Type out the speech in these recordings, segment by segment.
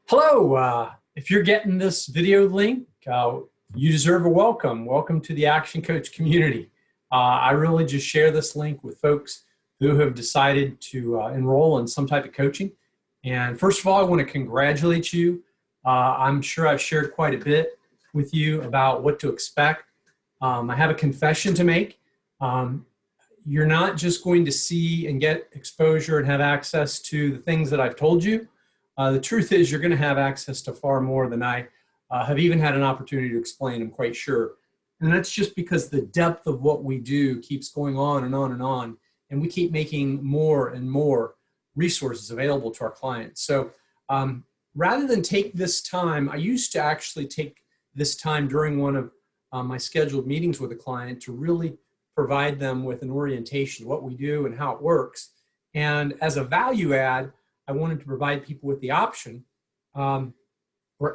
Hello, if you're getting this video link, you deserve a welcome. Welcome to the Action Coach community. I really just share this link with folks who have decided to enroll in some type of coaching. And first of all, I want to congratulate you. I'm sure I've shared quite a bit with you about what to expect. I have a confession to make. You're not just going to see and get exposure and have access to the things that I've told you. The truth is you're going to have access to far more than I have even had an opportunity to explain, I'm quite sure. And that's just because the depth of what we do keeps going on and on and on, and we keep making more and more resources available to our clients. So rather than take this time, I used to actually take this time during one of my scheduled meetings with a client to really provide them with an orientation of what we do and how it works. And as a value add, I wanted to provide people with the option, or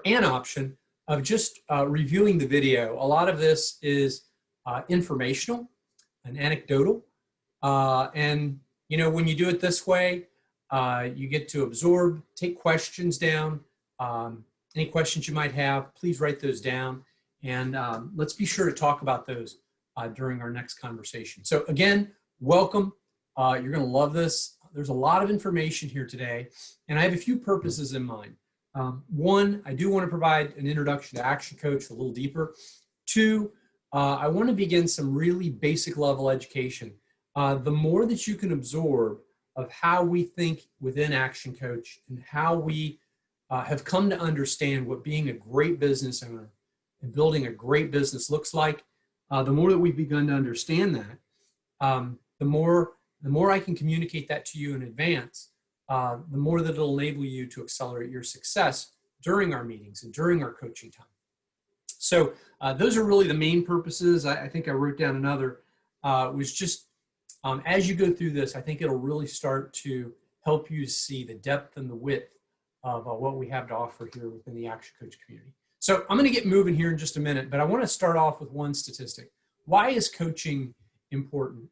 an option, of just reviewing the video. A lot of this is informational and anecdotal. And, you know, when you do it this way, you get to absorb, take questions down. Any questions you might have, please write those down. And let's be sure to talk about those during our next conversation. So again, welcome. You're going to love this. There's a lot of information here today, and I have a few purposes in mind. One, I do want to provide an introduction to Action Coach a little deeper. Two, I want to begin some really basic level education. The more that you can absorb of how we think within Action Coach and how we have come to understand what being a great business owner and building a great business looks like, the more that we've begun to understand that, the more I can communicate that to you in advance, the more that it'll enable you to accelerate your success during our meetings and during our coaching time. So those are really the main purposes. I think I wrote down another, was just as you go through this, I think it'll really start to help you see the depth and the width of what we have to offer here within the Action Coach community. So I'm going to get moving here in just a minute, but I want to start off with one statistic. Why is coaching important?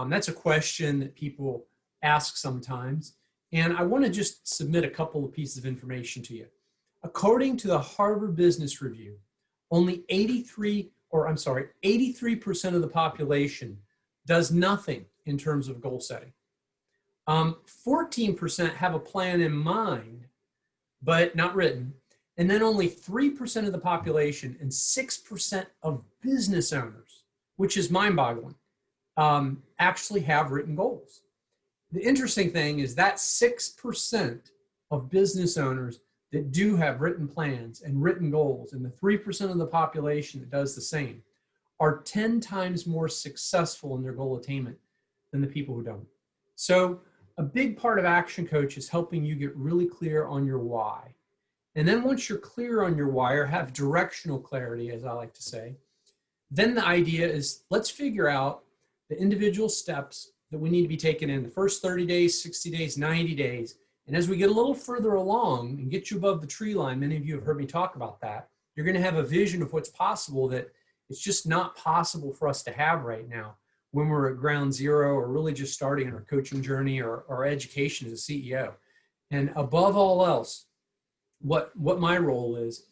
That's a question that people ask sometimes, and I want to just submit a couple of pieces of information to you. According to the Harvard Business Review, only 83% of the population does nothing in terms of goal setting. 14% have a plan in mind, but not written. And then only 3% of the population and 6% of business owners, which is mind-boggling, actually have written goals. The interesting thing is that 6% of business owners that do have written plans and written goals, and the 3% of the population that does the same, are 10 times more successful in their goal attainment than the people who don't. So a big part of Action Coach is helping you get really clear on your why. And then once you're clear on your why, or have directional clarity, as I like to say, then the idea is let's figure out the individual steps that we need to be taken in the first 30 days, 60 days, 90 days. And as we get a little further along and get you above the tree line, many of you have heard me talk about that, you're going to have a vision of what's possible that it's just not possible for us to have right now when we're at ground zero or really just starting in our coaching journey or our education as a CEO. And above all else, what my role is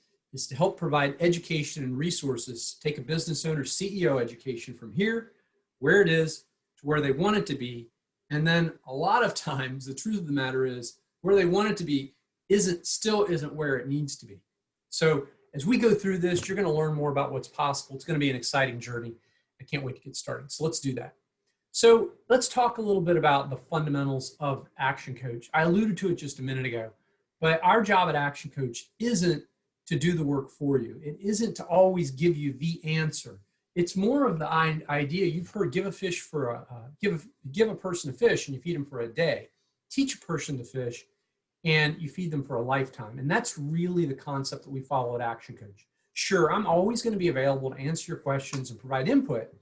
to help provide education and resources, take a business owner CEO education from here, where it is, to where they want it to be. And then a lot of times, the truth of the matter is, where they want it to be still isn't where it needs to be. So as we go through this, you're going to learn more about what's possible. It's going to be an exciting journey. I can't wait to get started. So let's do that. So let's talk a little bit about the fundamentals of Action Coach. I alluded to it just a minute ago, but our job at Action Coach isn't to do the work for you. It isn't to always give you the answer. It's more of the idea. You've heard give a person a fish and you feed them for a day. Teach a person to fish and you feed them for a lifetime. And that's really the concept that we follow at Action Coach. Sure, I'm always going to be available to answer your questions and provide input,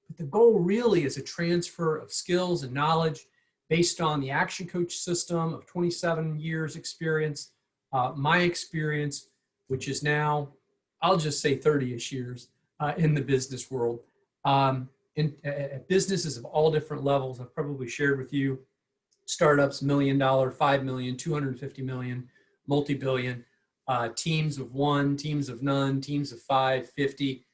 but the goal really is a transfer of skills and knowledge based on the Action Coach system of 27 years experience, my experience, which is now, I'll just say 30-ish years in the business world. Businesses of all different levels, I've probably shared with you, startups, $1 million, $5 million, $250 million, multi-billion. teams of 1, teams of none, teams of 5, 50,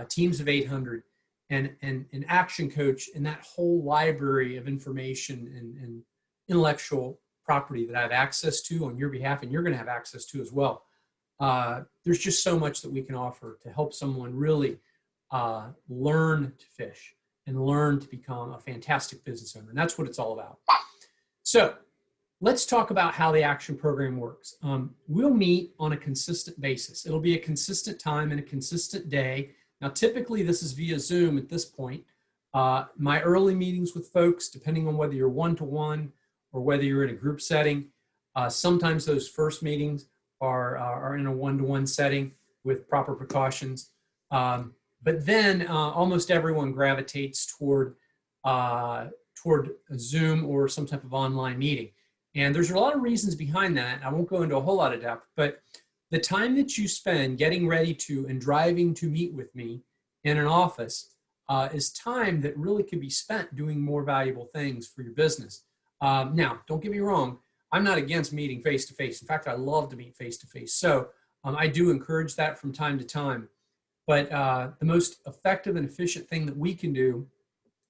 teams of 800, and ActionCoach and that whole library of information and intellectual property that I have access to on your behalf, and you're going to have access to as well. There's just so much that we can offer to help someone really learn to fish and learn to become a fantastic business owner. And that's what it's all about. So let's talk about how the action program works. We'll meet on a consistent basis. It'll be a consistent time and a consistent day. Now, typically this is via Zoom at this point. My early meetings with folks, depending on whether you're one-to-one or whether you're in a group setting, sometimes those first meetings are in a one-to-one setting with proper precautions. But then almost everyone gravitates toward a Zoom or some type of online meeting. And there's a lot of reasons behind that. I won't go into a whole lot of depth, but the time that you spend getting ready to and driving to meet with me in an office is time that really could be spent doing more valuable things for your business. Now, don't get me wrong. I'm not against meeting face-to-face. In fact, I love to meet face-to-face. So I do encourage that from time to time. But the most effective and efficient thing that we can do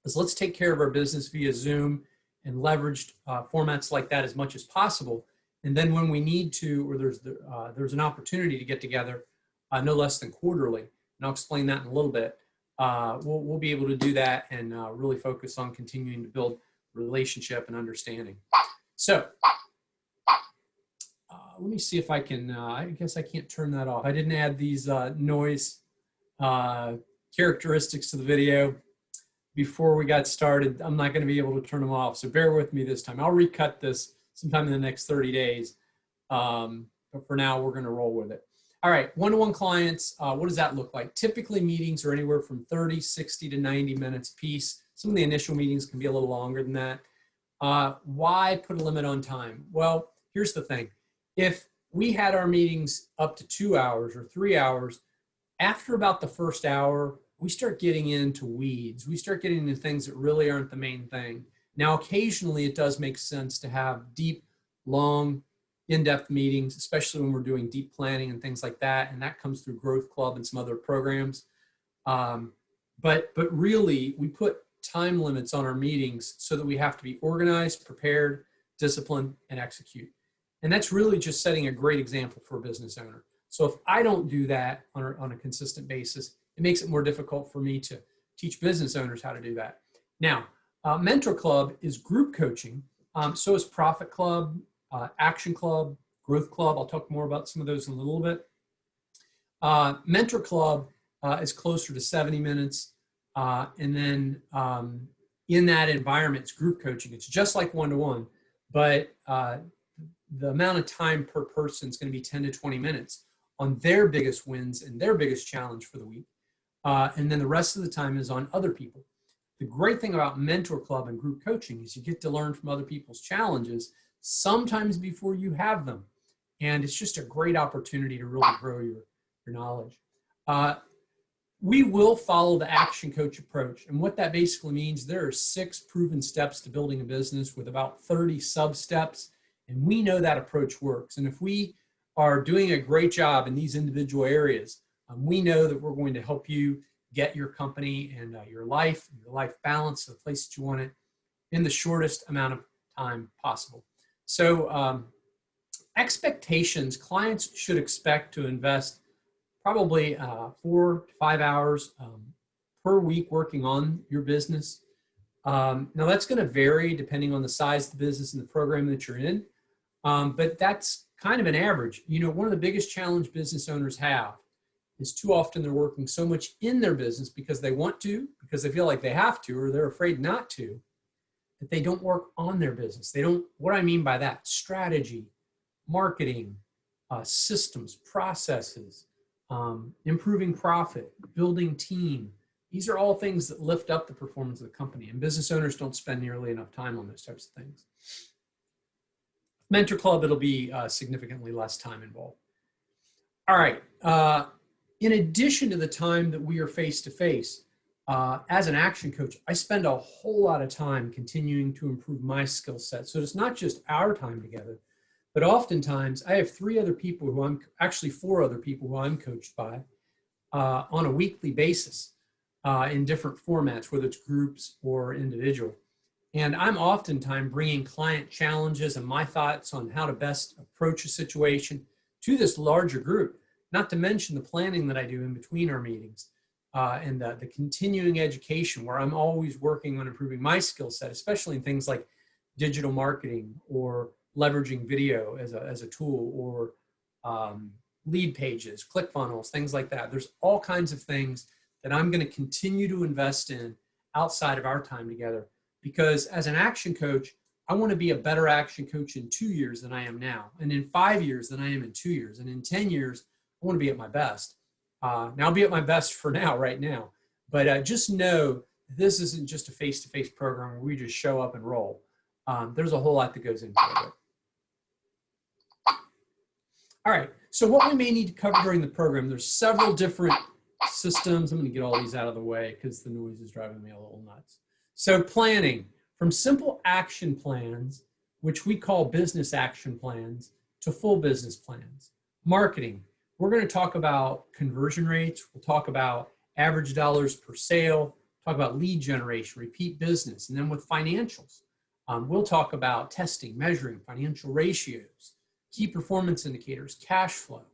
is let's take care of our business via Zoom and leveraged formats like that as much as possible. And then when we need to, or there's an opportunity to get together, no less than quarterly, and I'll explain that in a little bit, we'll be able to do that and really focus on continuing to build relationship and understanding. So let me see if I can, I guess I can't turn that off. I didn't add these noise characteristics to the video before we got started. I'm not going to be able to turn them off, so bear with me this time. I'll recut this sometime in the next 30 days, but for now we're going to roll with it. All right, one-to-one clients, what does that look like? Typically meetings are anywhere from 30, 60 to 90 minutes a piece. Some of the initial meetings can be a little longer than that. Why put a limit on time? Well, here's the thing. If we had our meetings up to 2 hours or 3 hours, after about the first hour, we start getting into weeds. We start getting into things that really aren't the main thing. Now, occasionally it does make sense to have deep, long, in-depth meetings, especially when we're doing deep planning and things like that. And that comes through Growth Club and some other programs. But really, we put time limits on our meetings so that we have to be organized, prepared, disciplined, and execute. And that's really just setting a great example for a business owner. So if I don't do that on a consistent basis, it makes it more difficult for me to teach business owners how to do that. Now, Mentor Club is group coaching. So is Profit Club, Action Club, Growth Club. I'll talk more about some of those in a little bit. Mentor Club is closer to 70 minutes. And then in that environment, it's group coaching. It's just like one-to-one, but the amount of time per person is going to be 10 to 20 minutes on their biggest wins and their biggest challenge for the week. And then the rest of the time is on other people. The great thing about Mentor Club and group coaching is you get to learn from other people's challenges, sometimes before you have them. And it's just a great opportunity to really grow your knowledge. We will follow the ActionCoach approach. And what that basically means, there are 6 proven steps to building a business with about 30 sub-steps. And we know that approach works. And if we are doing a great job in these individual areas, we know that we're going to help you get your company and your life balance to the place that you want it in the shortest amount of time possible. So expectations, clients should expect to invest probably 4 to 5 hours per week working on your business. Now that's going to vary depending on the size of the business and the program that you're in. But that's kind of an average. You know, one of the biggest challenge business owners have is too often they're working so much in their business because they want to, because they feel like they have to, or they're afraid not to, that they don't work on their business. They don't, what I mean by that, strategy, marketing, systems, processes, improving profit, building team. These are all things that lift up the performance of the company, and business owners don't spend nearly enough time on those types of things. Mentor Club, it'll be significantly less time involved. All right. In addition to the time that we are face-to-face, as an action coach, I spend a whole lot of time continuing to improve my skill set. So it's not just our time together, But oftentimes, I have four other people who I'm coached by on a weekly basis in different formats, whether it's groups or individual. And I'm oftentimes bringing client challenges and my thoughts on how to best approach a situation to this larger group, not to mention the planning that I do in between our meetings and the continuing education where I'm always working on improving my skill set, especially in things like digital marketing or leveraging video as a tool, or lead pages, ClickFunnels, things like that. There's all kinds of things that I'm going to continue to invest in outside of our time together, because as an action coach, I want to be a better action coach in 2 years than I am now, and in 5 years than I am in 2 years, and in 10 years, I want to be at my best. Now I'll be at my best for now, right now, but just know this isn't just a face-to-face program where we just show up and roll. There's a whole lot that goes into it. All right, so what we may need to cover during the program, there's several different systems. I'm going to get all these out of the way because the noise is driving me a little nuts. So planning, from simple action plans, which we call business action plans, to full business plans. Marketing, we're going to talk about conversion rates. We'll talk about average dollars per sale, talk about lead generation, repeat business, and then with financials, we'll talk about testing, measuring, financial ratios, key performance indicators, cash flow.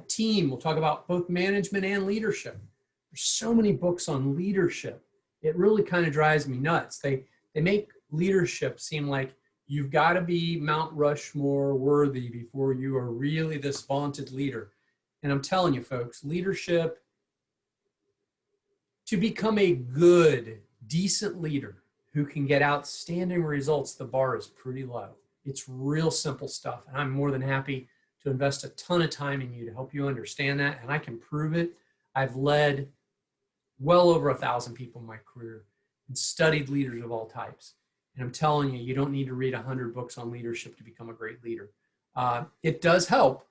Team, we'll talk about both management and leadership. There's so many books on leadership. It really kind of drives me nuts. They make leadership seem like you've got to be Mount Rushmore worthy before you are really this vaunted leader. And I'm telling you, folks, leadership, to become a good, decent leader who can get outstanding results, the bar is pretty low. It's real simple stuff. And I'm more than happy to invest a ton of time in you to help you understand that. And I can prove it. I've led well over 1,000 people in my career and studied leaders of all types. And I'm telling you, you don't need to read 100 books on leadership to become a great leader. It does help,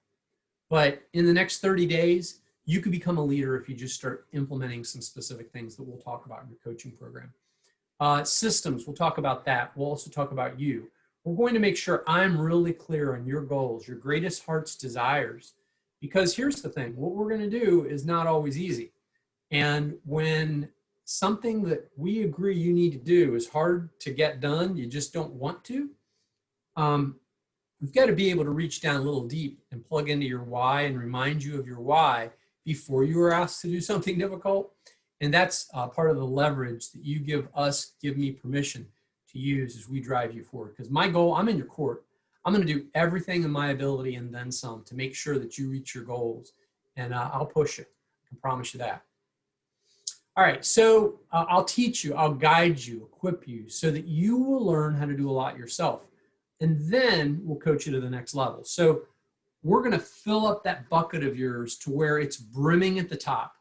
but in the next 30 days, you could become a leader if you just start implementing some specific things that we'll talk about in your coaching program. Systems, we'll talk about that. We'll also talk about you. We're going to make sure I'm really clear on your goals, your greatest heart's desires, because here's the thing, what we're going to do is not always easy. And when something that we agree you need to do is hard to get done, you just don't want to, we've got to be able to reach down a little deep and plug into your why and remind you of your why before you are asked to do something difficult. And that's part of the leverage that you give me permission to use as we drive you forward. Because my goal, I'm in your court. I'm going to do everything in my ability and then some to make sure that you reach your goals. And I'll push it. I can promise you that. All right, so I'll teach you, I'll guide you, equip you so that you will learn how to do a lot yourself. And then we'll coach you to the next level. So we're going to fill up that bucket of yours to where it's brimming at the top.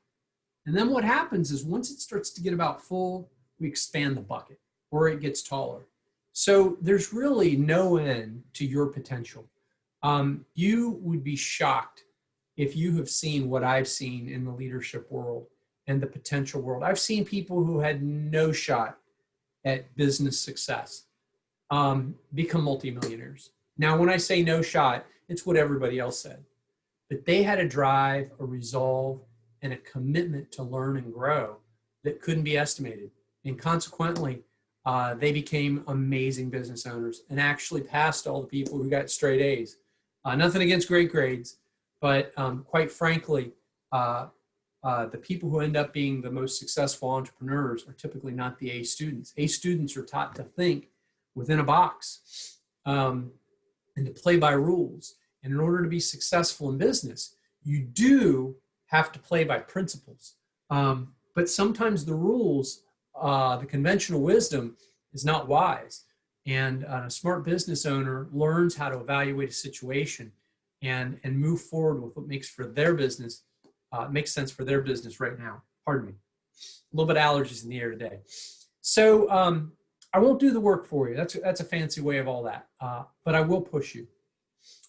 And then what happens is once it starts to get about full, we expand the bucket or it gets taller. So there's really no end to your potential. You would be shocked if you have seen what I've seen in the leadership world and the potential world. I've seen people who had no shot at business success become multimillionaires. Now, when I say no shot, it's what everybody else said. But they had a drive, a resolve, and a commitment to learn and grow that couldn't be estimated. And consequently, they became amazing business owners and actually passed all the people who got straight A's. Nothing against great grades, but quite frankly, the people who end up being the most successful entrepreneurs are typically not the A students. A students are taught to think within a box and to play by rules. And in order to be successful in business, you do have to play by principles. But sometimes the rules, the conventional wisdom is not wise. And a smart business owner learns how to evaluate a situation and move forward with what makes for their business, makes sense for their business right now. Pardon me. A little bit of allergies in the air today. So I won't do the work for you. That's a fancy way of all that. But I will push you.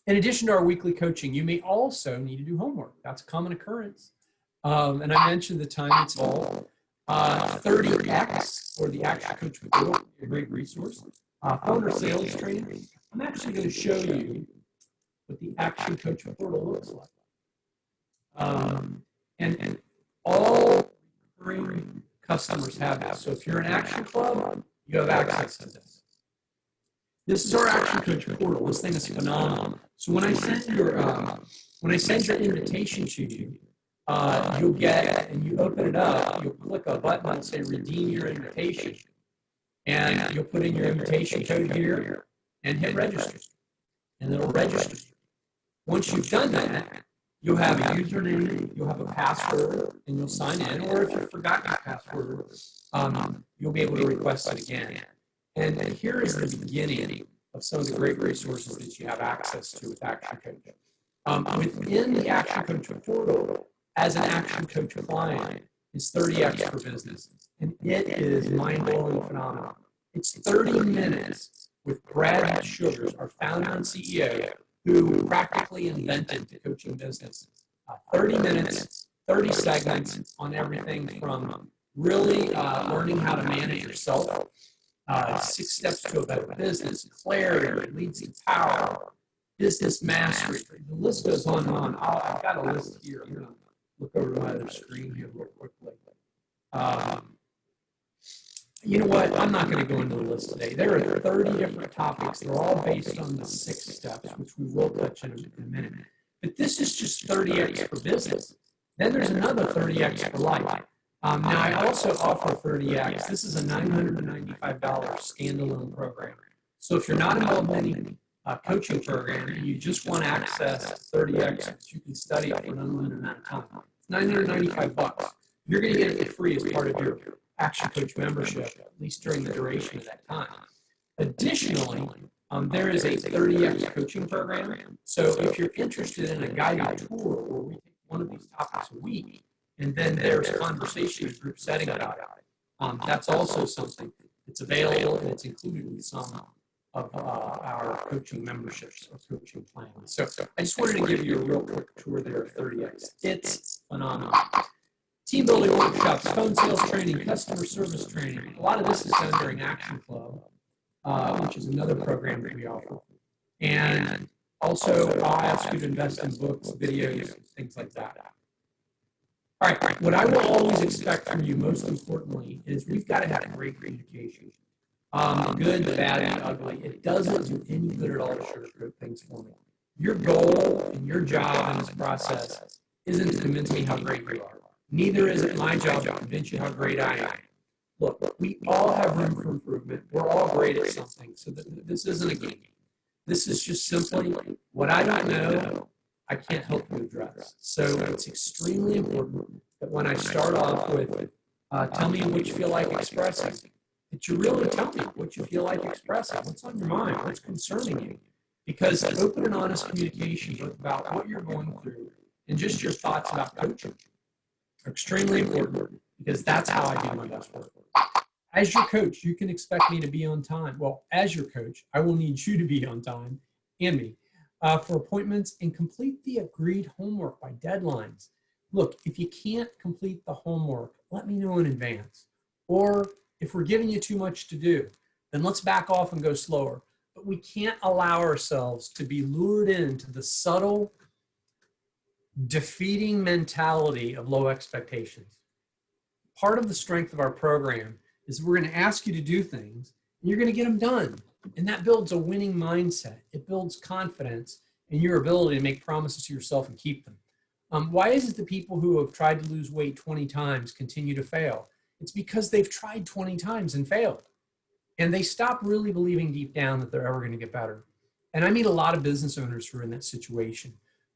In addition to our weekly coaching, you may also need to do homework. That's a common occurrence. And I mentioned the time it's all 30X, or the ActionCoach material, a great resource. Owner sales training. I'm actually going to show you what the Action Coach portal looks like. And all recurring customers have this. So if you're an Action Club, you have access to this. This is our Action Coach portal. This thing is phenomenal. So when I send the invitation to you, you'll get, and you open it up, you'll click a button and say redeem your invitation. And you'll put in your invitation code here and hit register. And it'll register. Once you've done that, you'll have a username, you'll have a password, and you'll sign in. Or if you've forgotten your password, you'll be able to request it again. And here is the beginning of some of the great resources that you have access to with ActionCoach. Within the ActionCoach portal, as an ActionCoach client, is 30x for business. And it is mind-blowing phenomenal. It's 30 minutes with Brad Sugars, our founder and CEO, who practically invented the coaching business. 30 minutes, 30 segments on everything from really learning how to manage yourself, 6 steps to a better business, clarity, leads to power, business mastery. The list goes on and on. I've got a list here. I'm going to look over to my other screen here real quickly. You know what? I'm not going to go into the list today. There are 30 different topics. They're all based on the 6 steps, which we will touch in a minute. But this is just 30x for business. Then there's another 30x for life. Now, I also offer 30x. This is a $995 standalone program. So if you're not involved in any coaching program and you just want access to 30x so that you can study it for an unlimited amount of time, it's $995. You're going to get it for free as part of your ActionCoach membership, at least during the duration of that time. Additionally, there is a 30x coaching program. So if you're interested in a guided tour where we take one of these topics a week, and then there's conversation in group setting about it, that's also something that's available and it's included in some of our coaching memberships or coaching plans. So I just wanted to give you a real quick tour there of 30x. It's phenomenal. Team building workshops, phone sales training, customer service training. A lot of this is done during Action Club, which is another program that we offer. And also, I'll ask you to invest in books, videos, things like that. All right, what I will always expect from you, most importantly, is we've got to have great communication. The good, the bad, and the ugly. It doesn't do any good at all to sugarcoat things for me. Your goal and your job in this process isn't to convince me how great you are. Neither is it my job to convince you how great I am. Look, we all have room for improvement. We're all great at something. So this isn't a game. This is just simply what I don't know, I can't help you address. So it's extremely important that when I start off with, tell me what you feel like expressing, that you really tell me what you feel like expressing, what's on your mind, what's concerning you. Because open and honest communication about what you're going through and just your thoughts about coaching are extremely important, because that's how I do my best work. As your coach, you can expect me to be on time. Well, as your coach, I will need you to be on time, and me, for appointments, and complete the agreed homework by deadlines. Look, if you can't complete the homework, let me know in advance. Or if we're giving you too much to do, then let's back off and go slower. But we can't allow ourselves to be lured into the subtle, defeating mentality of low expectations. Part of the strength of our program is we're going to ask you to do things and you're going to get them done. And that builds a winning mindset. It builds confidence in your ability to make promises to yourself and keep them. Why is it that people who have tried to lose weight 20 times continue to fail? It's because they've tried 20 times and failed. And they stop really believing deep down that they're ever going to get better. And I meet a lot of business owners who are in that situation,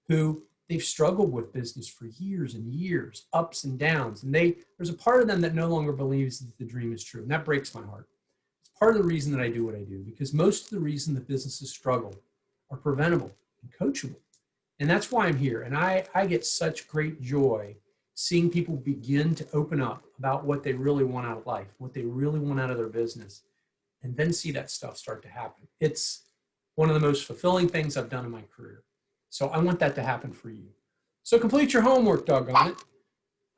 who they've struggled with business for years and years, ups and downs. And there's a part of them that no longer believes that the dream is true. And that breaks my heart. It's part of the reason that I do what I do, because most of the reason that businesses struggle are preventable and coachable. And that's why I'm here. And I get such great joy seeing people begin to open up about what they really want out of life, what they really want out of their business, and then see that stuff start to happen. It's one of the most fulfilling things I've done in my career. So I want that to happen for you. So complete your homework, doggone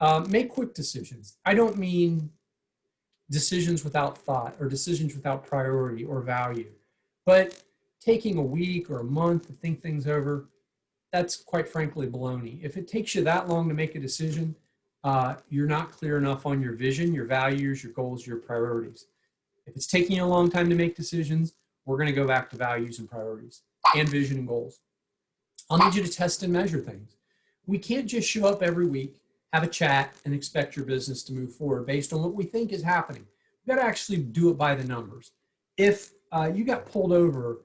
it. Make quick decisions. I don't mean decisions without thought or decisions without priority or value, but taking a week or a month to think things over, that's quite frankly baloney. If it takes you that long to make a decision, you're not clear enough on your vision, your values, your goals, your priorities. If it's taking you a long time to make decisions, we're going to go back to values and priorities and vision and goals. I'll need you to test and measure things. We can't just show up every week, have a chat, and expect your business to move forward based on what we think is happening. We've got to actually do it by the numbers. If you got pulled over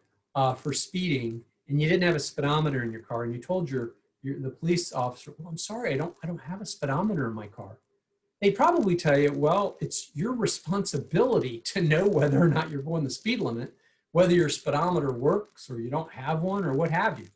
for speeding and you didn't have a speedometer in your car and you told the police officer, well, I'm sorry, I don't have a speedometer in my car. They'd probably tell you, well, it's your responsibility to know whether or not you're going the speed limit, whether your speedometer works or you don't have one or what have you.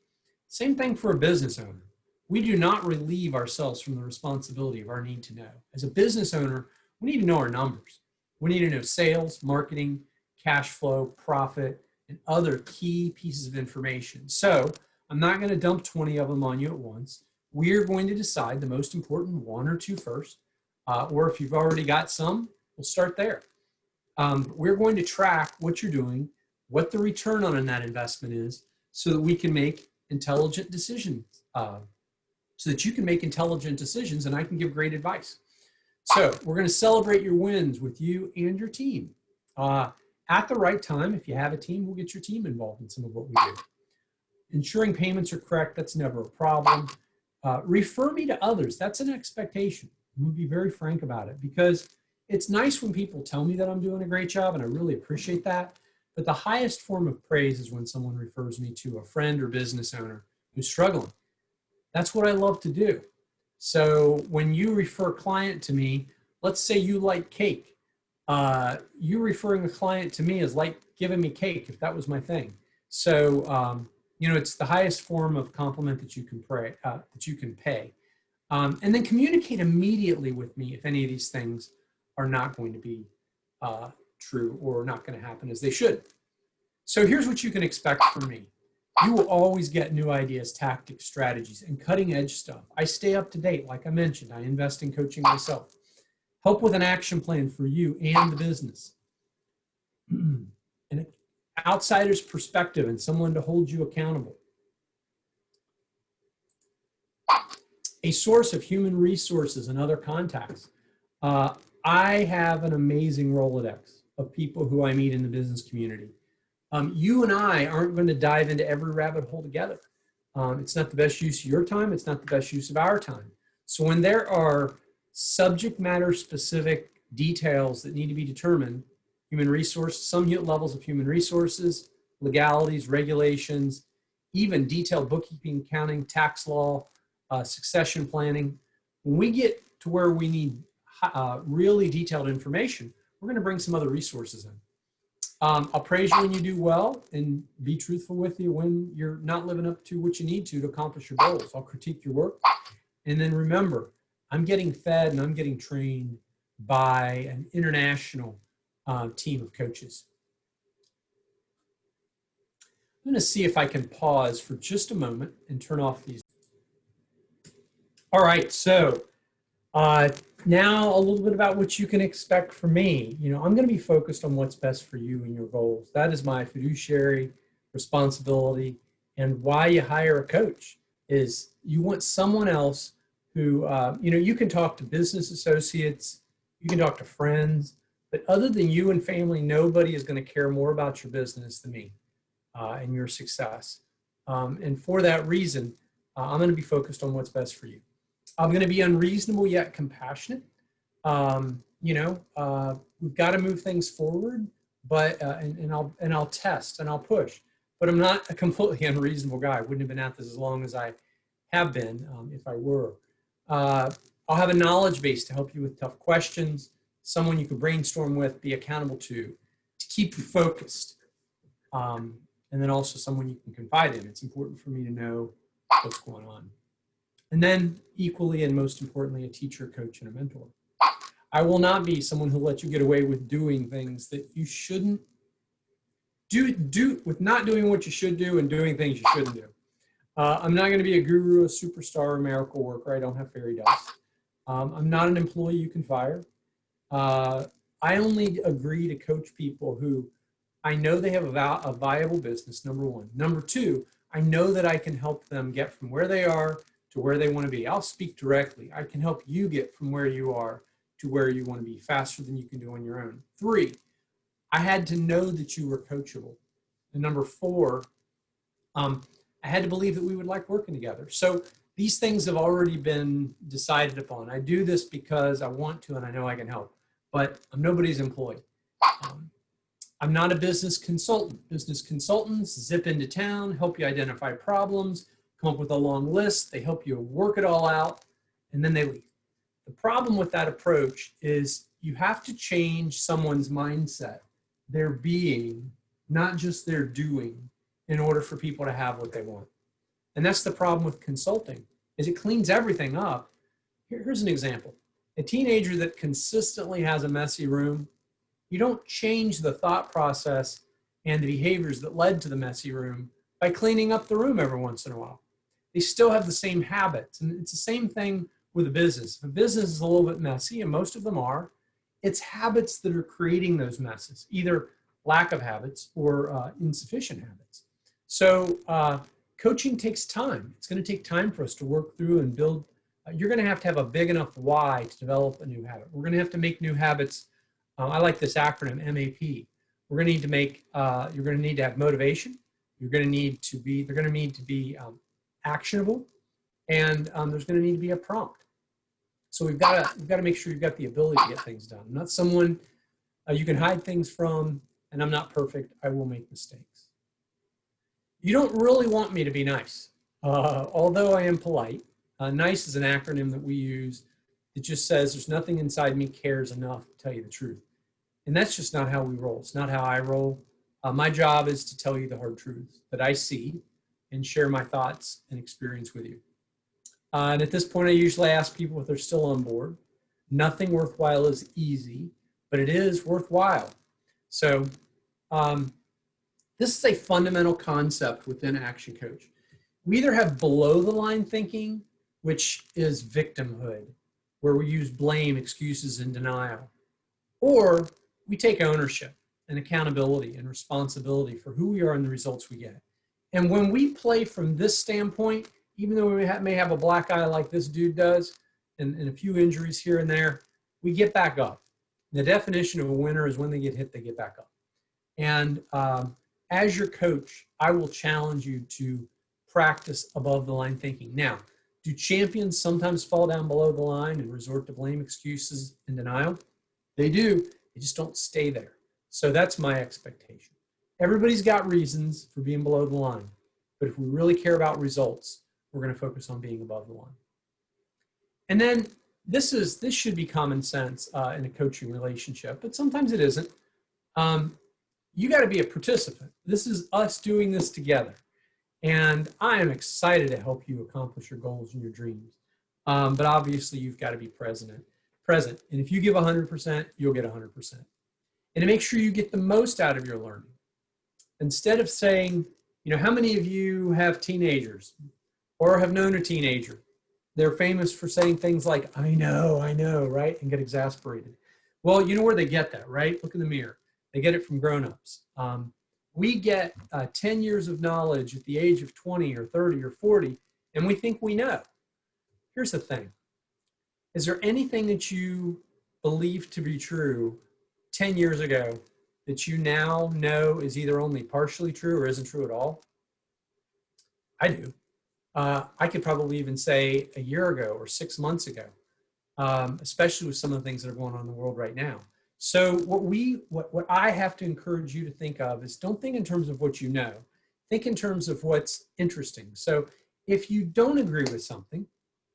Same thing for a business owner. We do not relieve ourselves from the responsibility of our need to know. As a business owner, we need to know our numbers. We need to know sales, marketing, cash flow, profit, and other key pieces of information. So I'm not going to dump 20 of them on you at once. We're going to decide the most important one or two first, or if you've already got some, we'll start there. We're going to track what you're doing, what the return on that investment is, so that we can make intelligent decisions, so that you can make intelligent decisions and I can give great advice. So we're going to celebrate your wins with you and your team. At the right time, if you have a team, we'll get your team involved in some of what we do. Ensuring payments are correct, that's never a problem. Refer me to others, that's an expectation. I'm going to be very frank about it because it's nice when people tell me that I'm doing a great job and I really appreciate that. But the highest form of praise is when someone refers me to a friend or business owner who's struggling. That's what I love to do. So when you refer a client to me, let's say you like cake. You referring a client to me is like giving me cake if that was my thing. So, it's the highest form of compliment that you can pay. And then communicate immediately with me if any of these things are not going to be true or not going to happen as they should. So here's what you can expect from me. You will always get new ideas, tactics, strategies, and cutting edge stuff. I stay up to date. Like I mentioned, I invest in coaching myself. Help with an action plan for you and the business. An outsider's perspective and someone to hold you accountable. A source of human resources and other contacts. I have an amazing Rolodex of people who I meet in the business community. You and I aren't going to dive into every rabbit hole together. It's not the best use of your time. It's not the best use of our time. So when there are subject matter specific details that need to be determined, human resources, some levels of human resources, legalities, regulations, even detailed bookkeeping, accounting, tax law, succession planning. When we get to where we need really detailed information, we're going to bring some other resources in. I'll praise you when you do well and be truthful with you when you're not living up to what you need to accomplish your goals. I'll critique your work. And then remember, I'm getting fed and I'm getting trained by an international team of coaches. I'm going to see if I can pause for just a moment and turn off these. All right, so now a little bit about what you can expect from me. I'm going to be focused on what's best for you and your goals. That is my fiduciary responsibility. And why you hire a coach is you want someone else who, you can talk to business associates, you can talk to friends, but other than you and family, nobody is going to care more about your business than me and your success. And for that reason, I'm going to be focused on what's best for you. I'm going to be unreasonable yet compassionate. We've got to move things forward, but and I'll test and I'll push. But I'm not a completely unreasonable guy. I wouldn't have been at this as long as I have been if I were. I'll have a knowledge base to help you with tough questions, someone you can brainstorm with, be accountable to keep you focused, and then also someone you can confide in. It's important for me to know what's going on. And then equally and most importantly, a teacher, coach, and a mentor. I will not be someone who'll let you get away with doing things that you shouldn't do with not doing what you should do and doing things you shouldn't do. I'm not going to be a guru, a superstar, a miracle worker. I don't have fairy dust. I'm not an employee you can fire. I only agree to coach people who I know they have a viable business, number one. Number two, I know that I can help them get from where they are to where they want to be. I'll speak directly. I can help you get from where you are to where you want to be faster than you can do on your own. Three, I had to know that you were coachable. And number four, I had to believe that we would like working together. So these things have already been decided upon. I do this because I want to and I know I can help, but I'm nobody's employee. I'm not a business consultant. Business consultants zip into town, help you identify problems, come up with a long list. They help you work it all out, and then they leave. The problem with that approach is you have to change someone's mindset, their being, not just their doing, in order for people to have what they want. And that's the problem with consulting, is it cleans everything up. Here's an example. A teenager that consistently has a messy room, you don't change the thought process and the behaviors that led to the messy room by cleaning up the room every once in a while. They still have the same habits. And it's the same thing with a business. If a business is a little bit messy, and most of them are, it's habits that are creating those messes, either lack of habits or insufficient habits. So coaching takes time. It's going to take time for us to work through and build. You're going to have a big enough why to develop a new habit. We're going to have to make new habits. I like this acronym, MAP. We're going to need to make, you're going to need to have motivation. You're going to need to be, they're going to need to be actionable, and there's going to need to be a prompt. So we've got to make sure you've got the ability to get things done. I'm not someone you can hide things from, and I'm not perfect. I will make mistakes. You don't really want me to be nice, although I am polite. NICE is an acronym that we use. It just says there's nothing inside me cares enough to tell you the truth. And that's just not how we roll. It's not how I roll. My job is to tell you the hard truths that I see and share my thoughts and experience with you. And at this point, I usually ask people if they're still on board. Nothing worthwhile is easy, but it is worthwhile. So this is a fundamental concept within Action Coach. We either have below the line thinking, which is victimhood, where we use blame, excuses, and denial. Or we take ownership and accountability and responsibility for who we are and the results we get. And when we play from this standpoint, even though we may have a black eye like this dude does, and a few injuries here and there, we get back up. The definition of a winner is when they get hit, they get back up. And as your coach, I will challenge you to practice above the line thinking. Now, do champions sometimes fall down below the line and resort to blame, excuses, and denial? They do. They just don't stay there. So that's my expectation. Everybody's got reasons for being below the line. But if we really care about results, we're going to focus on being above the line. And then this should be common sense in a coaching relationship, but sometimes it isn't. You got to be a participant. This is us doing this together. And I am excited to help you accomplish your goals and your dreams. But obviously, you've got to be present. And if you give 100%, you'll get 100%. And to make sure you get the most out of your learning, instead of saying, how many of you have teenagers or have known a teenager? They're famous for saying things like, I know, right? And get exasperated. Well, you know where they get that, right? Look in the mirror. They get it from grown-ups. We get 10 years of knowledge at the age of 20 or 30 or 40, and we think we know. Here's the thing. Is there anything that you believed to be true 10 years ago that you now know is either only partially true or isn't true at all? I do. I could probably even say a year ago or 6 months ago, especially with some of the things that are going on in the world right now. So what I have to encourage you to think of is don't think in terms of what you know. Think in terms of what's interesting. So if you don't agree with something,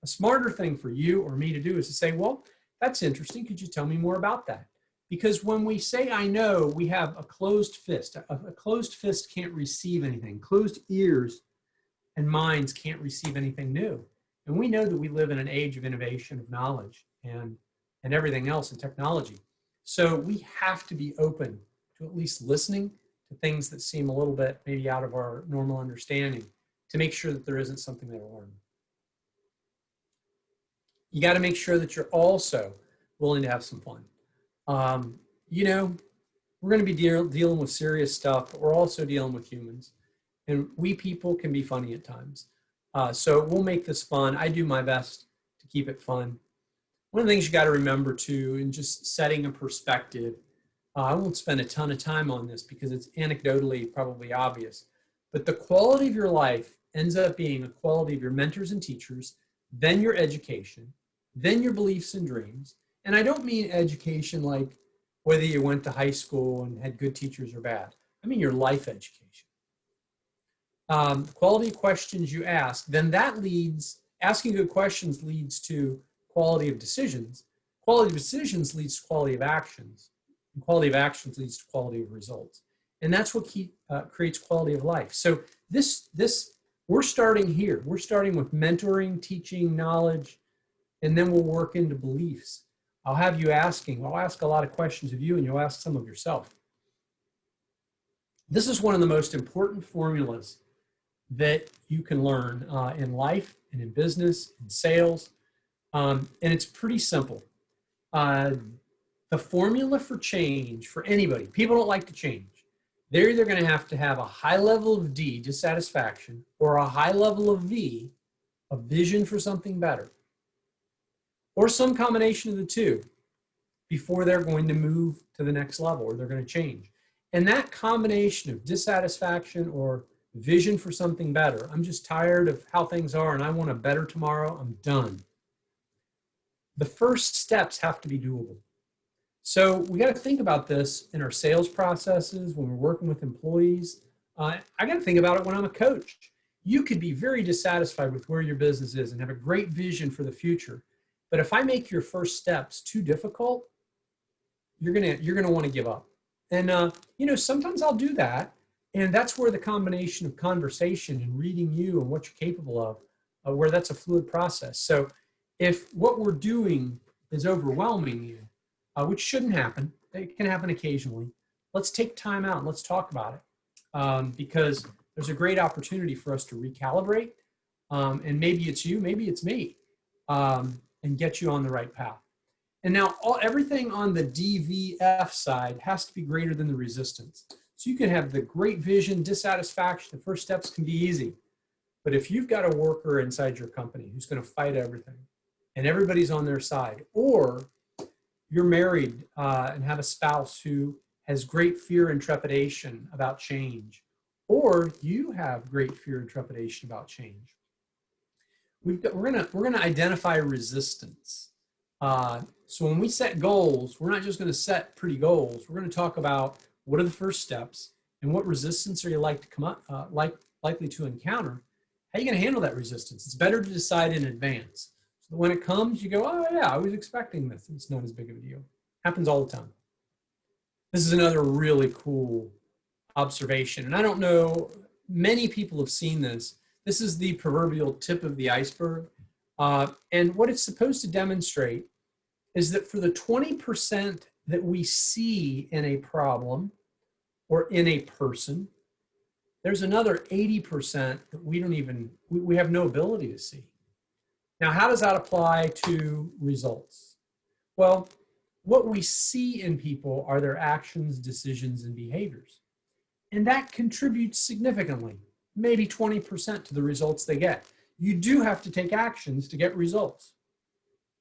a smarter thing for you or me to do is to say, well, that's interesting. Could you tell me more about that? Because when we say I know, we have a closed fist. A closed fist can't receive anything. Closed ears and minds can't receive anything new. And we know that we live in an age of innovation, of knowledge, and everything else in technology. So we have to be open to at least listening to things that seem a little bit maybe out of our normal understanding to make sure that there isn't something that will learn. You got to make sure that you're also willing to have some fun. we're going to be dealing with serious stuff, but we're also dealing with humans. And we people can be funny at times. So we'll make this fun. I do my best to keep it fun. One of the things you got to remember too, in just setting a perspective, I won't spend a ton of time on this because it's anecdotally probably obvious, but the quality of your life ends up being a quality of your mentors and teachers, then your education, then your beliefs and dreams. And I don't mean education like whether you went to high school and had good teachers or bad. I mean your life education. The quality of questions you ask, then that leads, asking good questions leads to quality of decisions. Quality of decisions leads to quality of actions. And quality of actions leads to quality of results. And that's what creates quality of life. So we're starting here. We're starting with mentoring, teaching, knowledge, and then we'll work into beliefs. I'll have you asking, I'll ask a lot of questions of you and you'll ask some of yourself. This is one of the most important formulas that you can learn in life and in business and sales. And it's pretty simple. The formula for change for anybody, people don't like to change. They're either going to have a high level of D, dissatisfaction, or a high level of V, a vision for something better, or some combination of the two before they're going to move to the next level or they're going to change. And that combination of dissatisfaction or vision for something better, I'm just tired of how things are and I want a better tomorrow, I'm done. The first steps have to be doable. So we got to think about this in our sales processes when we're working with employees. I got to think about it when I'm a coach. You could be very dissatisfied with where your business is and have a great vision for the future. But if I make your first steps too difficult, you're gonna want to give up. And sometimes I'll do that. And that's where the combination of conversation and reading you and what you're capable of, where that's a fluid process. So if what we're doing is overwhelming you, which shouldn't happen, it can happen occasionally, let's take time out and let's talk about it, because there's a great opportunity for us to recalibrate, and maybe it's you, maybe it's me, and get you on the right path. And now everything on the DVF side has to be greater than the resistance. So you can have the great vision, dissatisfaction, the first steps can be easy. But if you've got a worker inside your company who's going to fight everything and everybody's on their side, or you're married and have a spouse who has great fear and trepidation about change, or you have great fear and trepidation about change, we're gonna identify resistance. So when we set goals, we're not just going to set pretty goals. We're going to talk about what are the first steps and what resistance are you likely to encounter. How are you going to handle that resistance? It's better to decide in advance. So when it comes, you go, oh yeah, I was expecting this. It's not as big of a deal. Happens all the time. This is another really cool observation. And I don't know, many people have seen this. This is the proverbial tip of the iceberg. And what it's supposed to demonstrate is that for the 20% that we see in a problem or in a person, there's another 80% that we have no ability to see. Now, how does that apply to results? Well, what we see in people are their actions, decisions, and behaviors. And that contributes significantly, maybe 20% to the results they get. You do have to take actions to get results.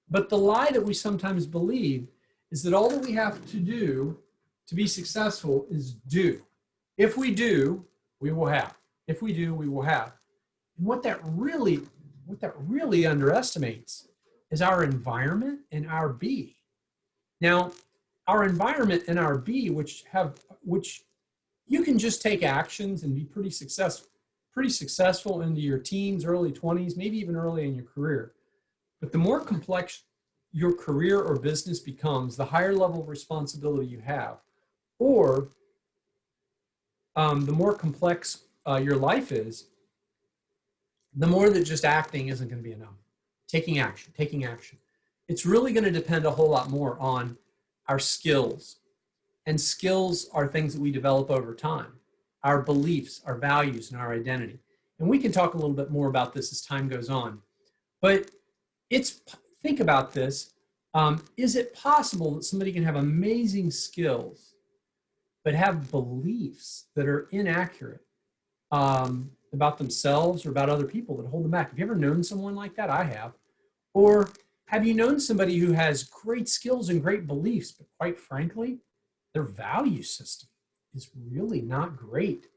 But the lie that we sometimes believe is that all that we have to do to be successful is do. If we do, we will have. If we do, we will have. And what that really underestimates is our environment and our be. Now, our environment and our be, which you can just take actions and be pretty successful into your teens, early 20s, maybe even early in your career. But the more complex your career or business becomes, the higher level of responsibility you have, or the more complex your life is, the more that just acting isn't going to be enough. Taking action. It's really going to depend a whole lot more on our skills. And skills are things that we develop over time. Our beliefs, our values, and our identity. And we can talk a little bit more about this as time goes on. But think about this. Is it possible that somebody can have amazing skills but have beliefs that are inaccurate about themselves or about other people that hold them back. Have you ever known someone like that? I have. Or have you known somebody who has great skills and great beliefs, but quite frankly, their value system is really not great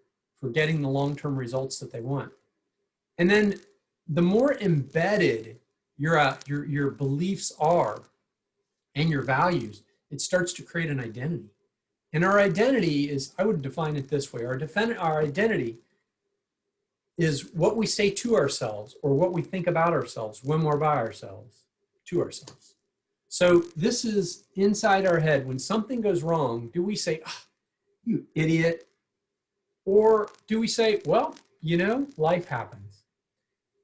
for getting the long-term results that they want? And then the more embedded your beliefs are and your values, it starts to create an identity. And our identity is, I would define it this way, our identity is what we say to ourselves or what we think about ourselves when we're by ourselves, to ourselves. So this is inside our head. When something goes wrong, do we say, oh, you idiot? Or do we say, well, you know, life happens?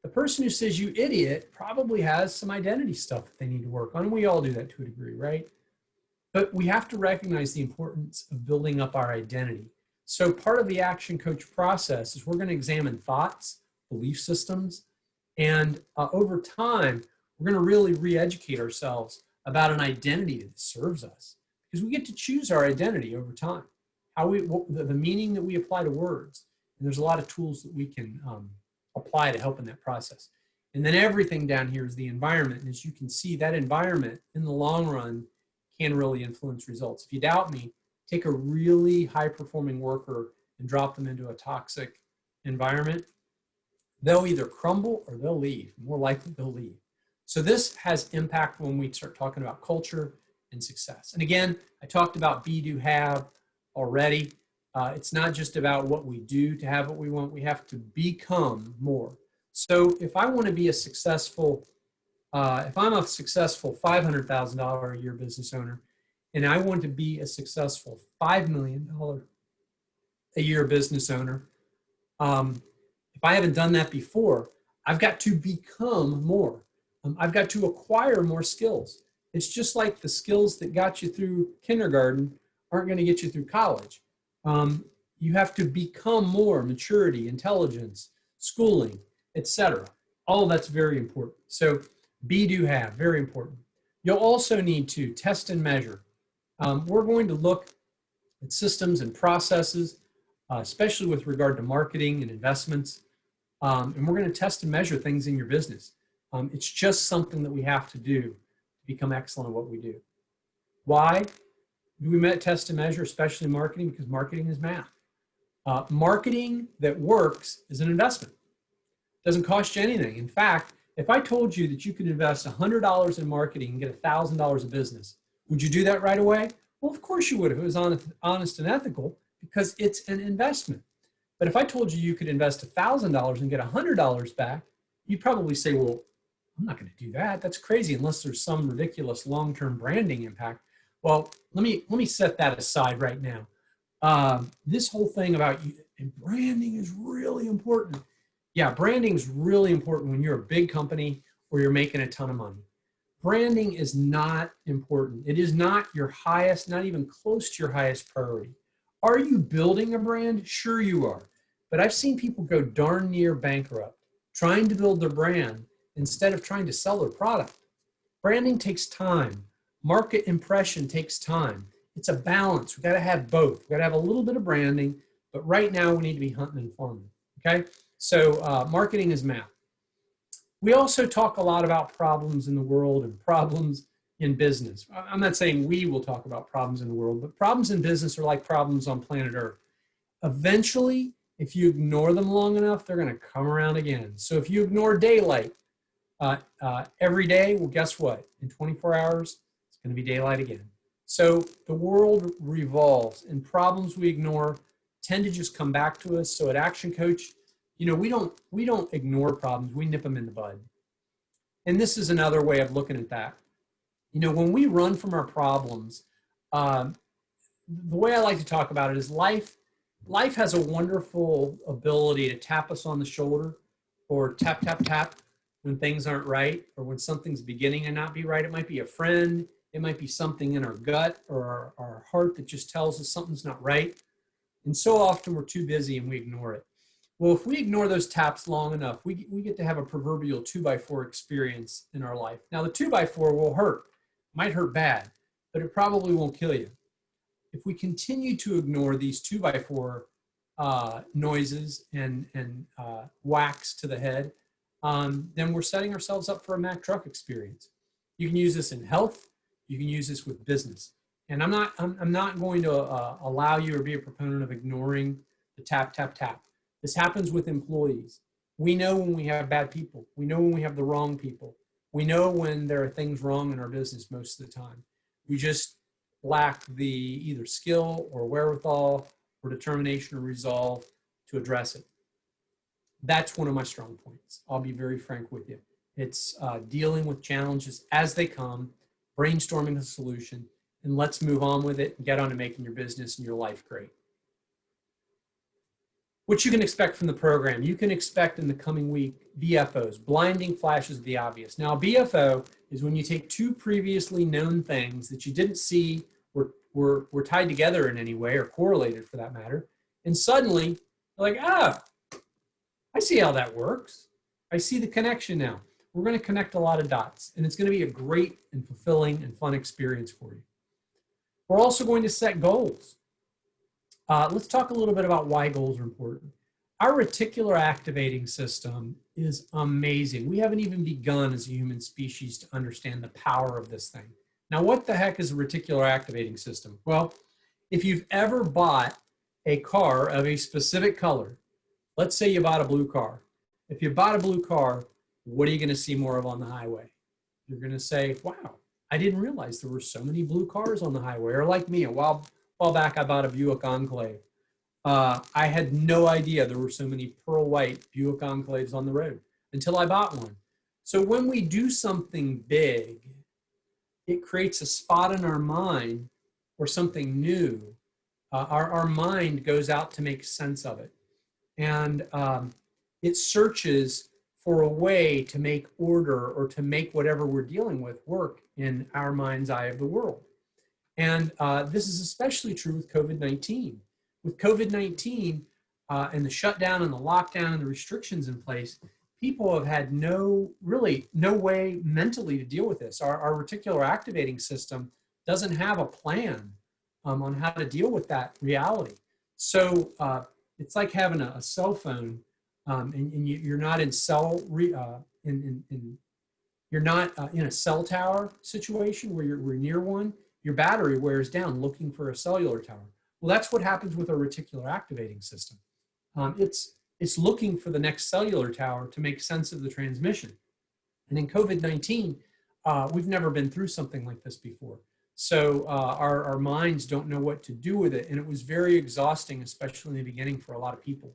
The person who says you idiot probably has some identity stuff that they need to work on. We all do that to a degree, right? But we have to recognize the importance of building up our identity. So part of the Action Coach process is we're going to examine thoughts, belief systems, and over time, we're going to really re-educate ourselves about an identity that serves us, because we get to choose our identity over time, the meaning that we apply to words. And there's a lot of tools that we can apply to help in that process. And then everything down here is the environment. And as you can see, that environment in the long run can really influence results. If you doubt me, take a really high-performing worker and drop them into a toxic environment. They'll either crumble or they'll leave. More likely they'll leave. So this has impact when we start talking about culture and success. And again, I talked about be, do, have already. It's not just about what we do to have what we want. We have to become more. So if I want to be a successful, if I'm a successful $500,000 a year business owner, and I want to be a successful $5 million a year business owner, if I haven't done that before, I've got to become more. I've got to acquire more skills. It's just like the skills that got you through kindergarten aren't going to get you through college. You have to become more: maturity, intelligence, schooling, etc. All of that's very important. So be, do, have, very important. You'll also need to test and measure. We're going to look at systems and processes, especially with regard to marketing and investments. And we're going to test and measure things in your business. It's just something that we have to do to become excellent at what we do. Why do we test and measure, especially marketing? Because marketing is math. Marketing that works is an investment. It doesn't cost you anything. In fact, if I told you that you could invest $100 in marketing and get $1,000 of business, would you do that right away? Well, of course you would if it was honest and ethical, because it's an investment. But if I told you you could invest $1,000 and get $100 back, you'd probably say, well, I'm not going to do that. That's crazy, unless there's some ridiculous long-term branding impact. Well, let me set that aside right now. This whole thing about branding is really important. Yeah, branding is really important when you're a big company or you're making a ton of money. Branding is not important. It is not your highest, not even close to your highest priority. Are you building a brand? Sure you are. But I've seen people go darn near bankrupt trying to build their brand instead of trying to sell their product. Branding takes time. Market impression takes time. It's a balance. We've got to have both. We've got to have a little bit of branding, but right now we need to be hunting and farming, okay? So marketing is math. We also talk a lot about problems in the world and problems in business. I'm not saying we will talk about problems in the world, but problems in business are like problems on planet Earth. Eventually, if you ignore them long enough, they're going to come around again. So if you ignore daylight every day, well, guess what? In 24 hours, it's going to be daylight again. So the world revolves, and problems we ignore tend to just come back to us. So at Action Coach, you know, we don't ignore problems, we nip them in the bud. And this is another way of looking at that. You know, when we run from our problems, the way I like to talk about it is life has a wonderful ability to tap us on the shoulder, or tap, tap, tap when things aren't right, or when something's beginning to not be right. It might be a friend, it might be something in our gut or our heart that just tells us something's not right. And so often we're too busy and we ignore it. Well, if we ignore those taps long enough, we get to have a proverbial 2x4 experience in our life. Now, the 2x4 will hurt. Might hurt bad, but it probably won't kill you. if we continue to ignore these 2x4 noises and whacks to the head, then we're setting ourselves up for a Mack truck experience. You can use this in health. You can use this with business. And I'm not going to allow you or be a proponent of ignoring the tap, tap, tap. This happens with employees. We know when we have bad people. We know when we have the wrong people. We know when there are things wrong in our business most of the time. We just lack the either skill or wherewithal or determination or resolve to address it. That's one of my strong points. I'll be very frank with you. It's dealing with challenges as they come, brainstorming a solution, and let's move on with it and get on to making your business and your life great. What you can expect from the program, you can expect in the coming week BFOs, blinding flashes of the obvious. Now, a BFO is when you take two previously known things that you didn't see were tied together in any way or correlated for that matter, and suddenly you're like, ah, I see how that works. I see the connection now. We're going to connect a lot of dots, and it's going to be a great and fulfilling and fun experience for you. We're also going to set goals. Let's talk a little bit about why goals are important. Our reticular activating system is amazing. We haven't even begun as a human species to understand the power of this thing. Now, what the heck is a reticular activating system? Well, if you've ever bought a car of a specific color, let's say you bought a blue car. If you bought a blue car, what are you going to see more of on the highway? You're going to say, wow, I didn't realize there were so many blue cars on the highway. Or like me, a while back, I bought a Buick Enclave. I had no idea there were so many pearl white Buick Enclaves on the road until I bought one. So when we do something big, it creates a spot in our mind or something new. Our mind goes out to make sense of it. And it searches for a way to make order or to make whatever we're dealing with work in our mind's eye of the world. And this is especially true with COVID-19. With COVID-19 and the shutdown and the lockdown and the restrictions in place, people have had no way mentally to deal with this. Our reticular activating system doesn't have a plan on how to deal with that reality. So it's like having a cell phone and you're not in you're not in a cell tower situation where you're near one. Your battery wears down looking for a cellular tower. Well, that's what happens with our reticular activating system. It's looking for the next cellular tower to make sense of the transmission. And in COVID-19, we've never been through something like this before. So our minds don't know what to do with it. And it was very exhausting, especially in the beginning for a lot of people.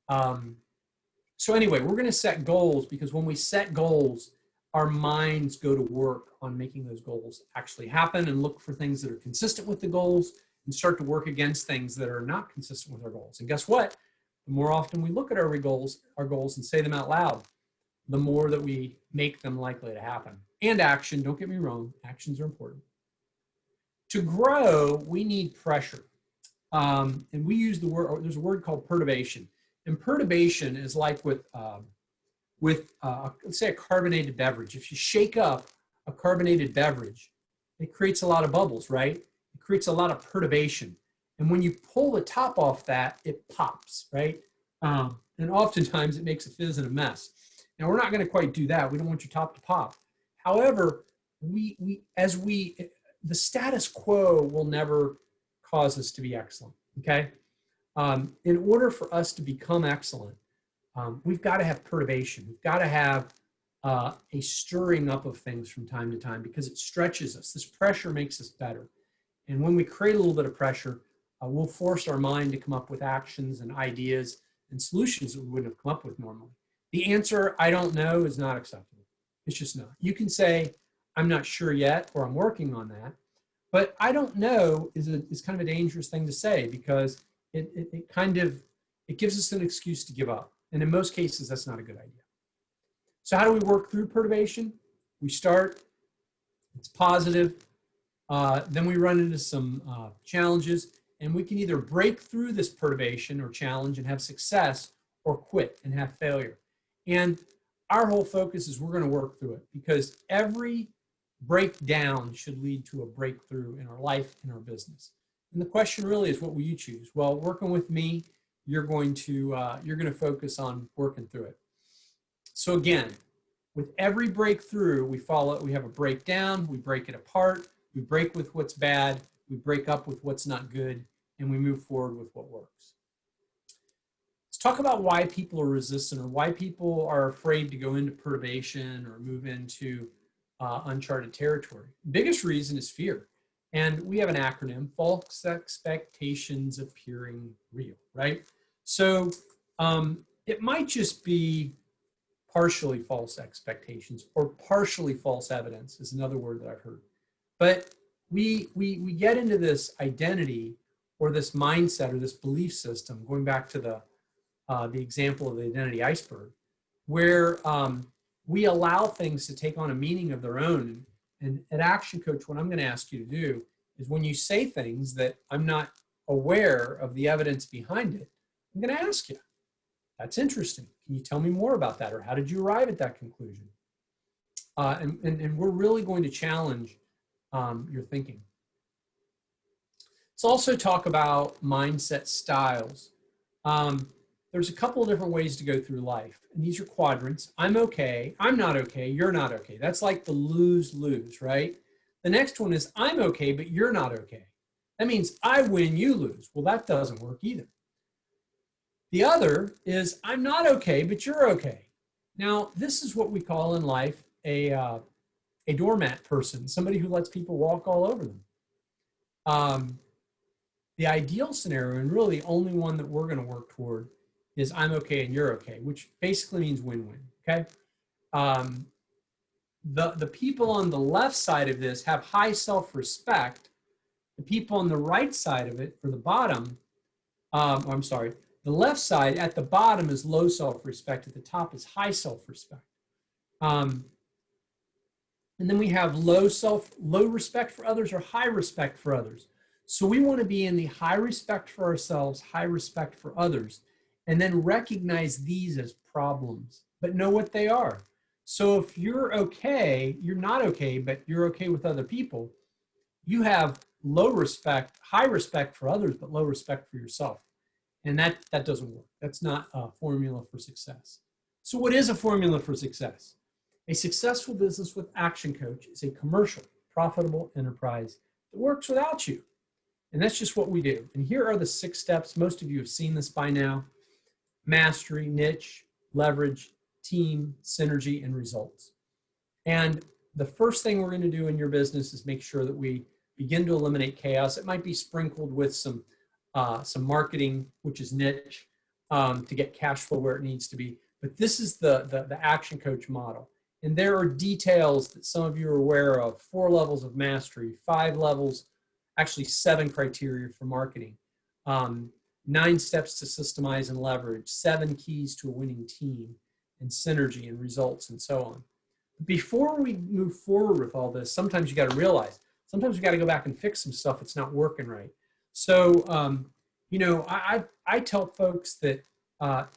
So anyway, we're going to set goals because when we set goals, our minds go to work on making those goals actually happen and look for things that are consistent with the goals and start to work against things that are not consistent with our goals. And guess what? The more often we look at our goals and say them out loud, the more that we make them likely to happen. And action, don't get me wrong, actions are important. To grow, we need pressure. And we use the word, there's a word called perturbation. And perturbation is like with let's say a carbonated beverage. If you shake up a carbonated beverage, it creates a lot of bubbles, right? It creates a lot of perturbation. And when you pull the top off that, it pops, right? And oftentimes it makes a fizz and a mess. Now, we're not going to quite do that. We don't want your top to pop. However, the status quo will never cause us to be excellent, okay? In order for us to become excellent, we've got to have perturbation. We've got to have a stirring up of things from time to time because it stretches us. This pressure makes us better. And when we create a little bit of pressure, we'll force our mind to come up with actions and ideas and solutions that we wouldn't have come up with normally. The answer, I don't know, is not acceptable. It's just not. You can say, I'm not sure yet, or I'm working on that. But I don't know is kind of a dangerous thing to say because it gives us an excuse to give up. And in most cases, that's not a good idea. So how do we work through perturbation? We start, it's positive. Then we run into some challenges, and we can either break through this perturbation or challenge and have success, or quit and have failure. And our whole focus is we're going to work through it because every breakdown should lead to a breakthrough in our life and our business. And the question really is, what will you choose? Well, working with me, you're going to focus on working through it. So again, with every breakthrough, we have a breakdown, we break it apart, we break with what's bad, we break up with what's not good, and we move forward with what works. Let's talk about why people are resistant, or why people are afraid to go into perturbation or move into uncharted territory. The biggest reason is fear. And we have an acronym: false expectations appearing real, right? So it might just be partially false expectations, or partially false evidence is another word that I've heard. But we get into this identity, or this mindset, or this belief system, going back to the example of the identity iceberg, where we allow things to take on a meaning of their own. And at Action Coach, what I'm going to ask you to do is, when you say things that I'm not aware of the evidence behind it, I'm going to ask you, that's interesting. Can you tell me more about that? Or how did you arrive at that conclusion? And we're really going to challenge your thinking. Let's also talk about mindset styles. There's a couple of different ways to go through life, and these are quadrants. I'm okay, I'm not okay, you're not okay. That's like the lose-lose, right? The next one is I'm okay, but you're not okay. That means I win, you lose. Well, that doesn't work either. The other is I'm not okay, but you're okay. Now, this is what we call in life a doormat person, somebody who lets people walk all over them. The ideal scenario, and really the only one that we're going to work toward, is I'm okay and you're okay, which basically means win-win, okay? The people on the left side of this have high self-respect. The people on the right side of it, for the bottom, the left side at the bottom is low self-respect, at the top is high self-respect. And then we have low respect for others, or high respect for others. So we want to be in the high respect for ourselves, high respect for others, and then recognize these as problems, but know what they are. So if you're okay, you're not okay, but you're okay with other people, you have low respect, high respect for others, but low respect for yourself. And that doesn't work. That's not a formula for success. So what is a formula for success? A successful business with Action Coach is a commercial, profitable enterprise that works without you. And that's just what we do. And here are the 6 steps. Most of you have seen this by now: mastery, niche, leverage, team, synergy, and results. And the first thing we're going to do in your business is make sure that we begin to eliminate chaos. It might be sprinkled with some marketing, which is niche, to get cash flow where it needs to be. But this is the Action Coach model. And there are details that some of you are aware of: 4 levels of mastery, 5 levels, actually 7 criteria for marketing, 9 steps to systemize and leverage, 7 keys to a winning team, and synergy and results, and so on. Before we move forward with all this, sometimes you got to realize, sometimes we got to go back and fix some stuff that's not working right. So, I tell folks that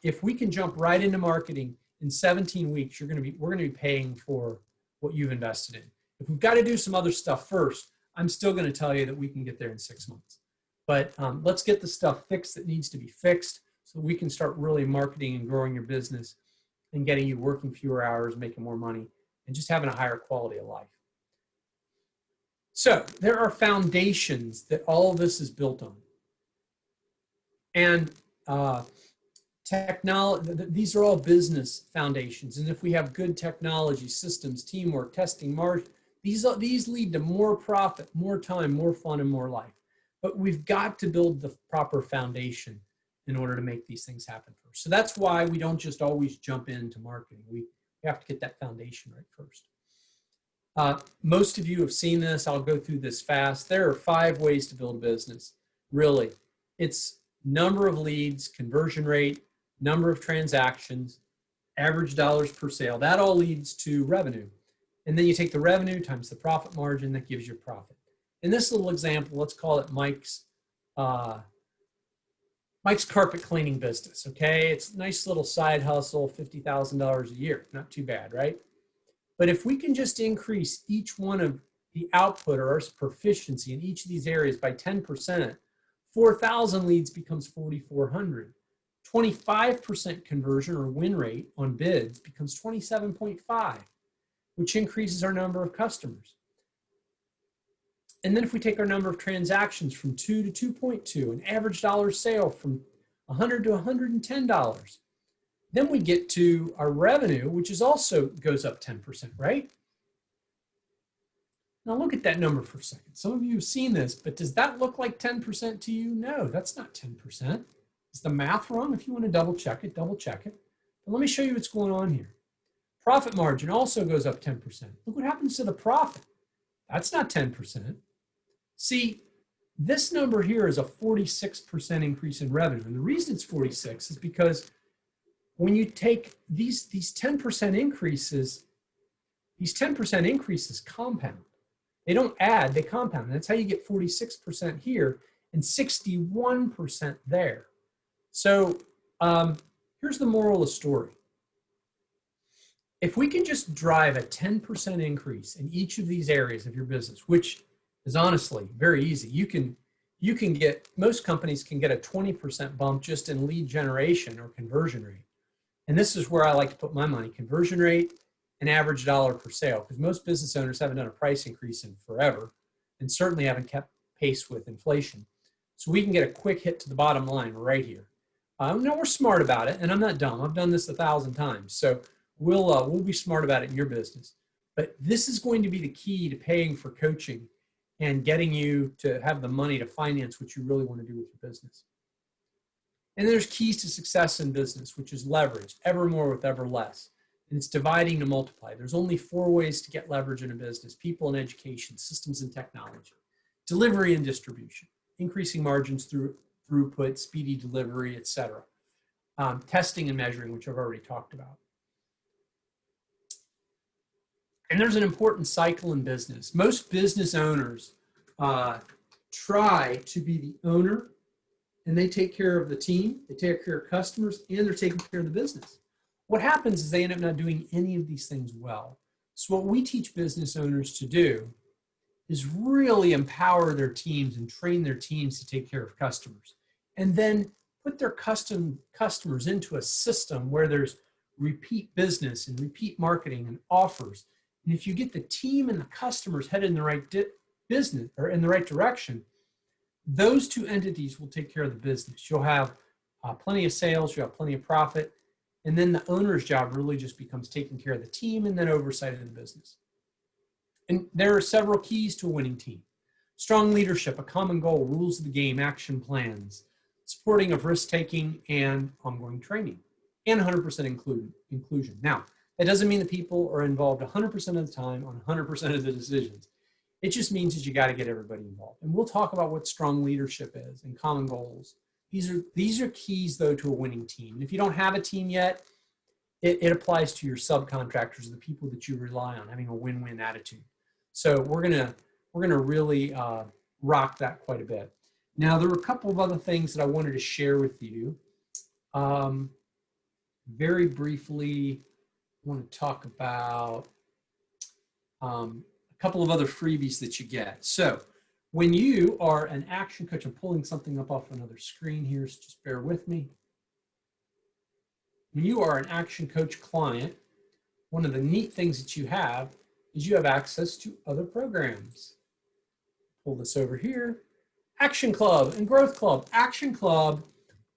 if we can jump right into marketing in 17 weeks, we're going to be paying for what you've invested in. If we've got to do some other stuff first, I'm still going to tell you that we can get there in 6 months. But let's get the stuff fixed that needs to be fixed, so we can start really marketing and growing your business and getting you working fewer hours, making more money, and just having a higher quality of life. So there are foundations that all of this is built on. And these are all business foundations. And if we have good technology, systems, teamwork, testing, margin, these lead to more profit, more time, more fun, and more life. But we've got to build the proper foundation in order to make these things happen first. So that's why we don't just always jump into marketing. We have to get that foundation right first. Most of you have seen this. I'll go through this fast. There are 5 ways to build a business. Really, it's number of leads, conversion rate, number of transactions, average dollars per sale. That all leads to revenue. And then you take the revenue times the profit margin, that gives you profit. In this little example, let's call it Mike's carpet cleaning business, okay? It's a nice little side hustle, $50,000 a year. Not too bad, right? But if we can just increase each one of the output, or our proficiency in each of these areas by 10%, 4,000 leads becomes 4,400. 25% conversion or win rate on bids becomes 27.5, which increases our number of customers. And then if we take our number of transactions from 2 to 2.2, an average dollar sale from $100 to $110, then we get to our revenue, which is also goes up 10%, right? Now look at that number for a second. Some of you have seen this, but does that look like 10% to you? No, that's not 10%. Is the math wrong? If you want to double check it, double check it. But let me show you what's going on here. Profit margin also goes up 10%. Look what happens to the profit. That's not 10%. See, this number here is a 46% increase in revenue. And the reason it's 46 is because when you take these 10% increases, these 10% increases compound. They don't add, they compound. And that's how you get 46% here and 61% there. So here's the moral of the story. If we can just drive a 10% increase in each of these areas of your business, which is honestly very easy. You can get, most companies can get a 20% bump just in lead generation or conversion rate. And this is where I like to put my money, conversion rate and average dollar per sale, because most business owners haven't done a price increase in forever and certainly haven't kept pace with inflation. So we can get a quick hit to the bottom line right here. No, we're smart about it, and I'm not dumb. I've done this 1,000 times. So we'll be smart about it in your business. But this is going to be the key to paying for coaching and getting you to have the money to finance what you really want to do with your business. And there's keys to success in business, which is leverage, ever more with ever less. And it's dividing to multiply. There's only 4 ways to get leverage in a business: people and education, systems and technology, delivery and distribution, increasing margins through throughput, speedy delivery, etc. Testing and measuring, which I've already talked about. And there's an important cycle in business. Most business owners try to be the owner, and they take care of the team, they take care of customers, and they're taking care of the business. What happens is they end up not doing any of these things well. So what we teach business owners to do is really empower their teams and train their teams to take care of customers, and then put their customers into a system where there's repeat business and repeat marketing and offers. And if you get the team and the customers headed in the right business or in the right direction, those 2 entities will take care of the business. You'll have plenty of sales, you'll have plenty of profit, and then the owner's job really just becomes taking care of the team and then oversight of the business. And there are several keys to a winning team: strong leadership, a common goal, rules of the game, action plans, supporting of risk-taking, and ongoing training, and 100% inclusion. Now, that doesn't mean that people are involved 100% of the time on 100% of the decisions. It just means that you got to get everybody involved. And we'll talk about what strong leadership is and common goals. These are keys, though, to a winning team. And if you don't have a team yet, it applies to your subcontractors, the people that you rely on, having a win-win attitude. So we're gonna really rock that quite a bit. Now, there were a couple of other things that I wanted to share with you. Very briefly, I want to talk about a couple of other freebies that you get. So when you are an action coach, I'm pulling something up off another screen here, so just bear with me. When you are an action coach client, one of the neat things that you have is you have access to other programs. Pull this over here. Action Club and Growth Club. Action Club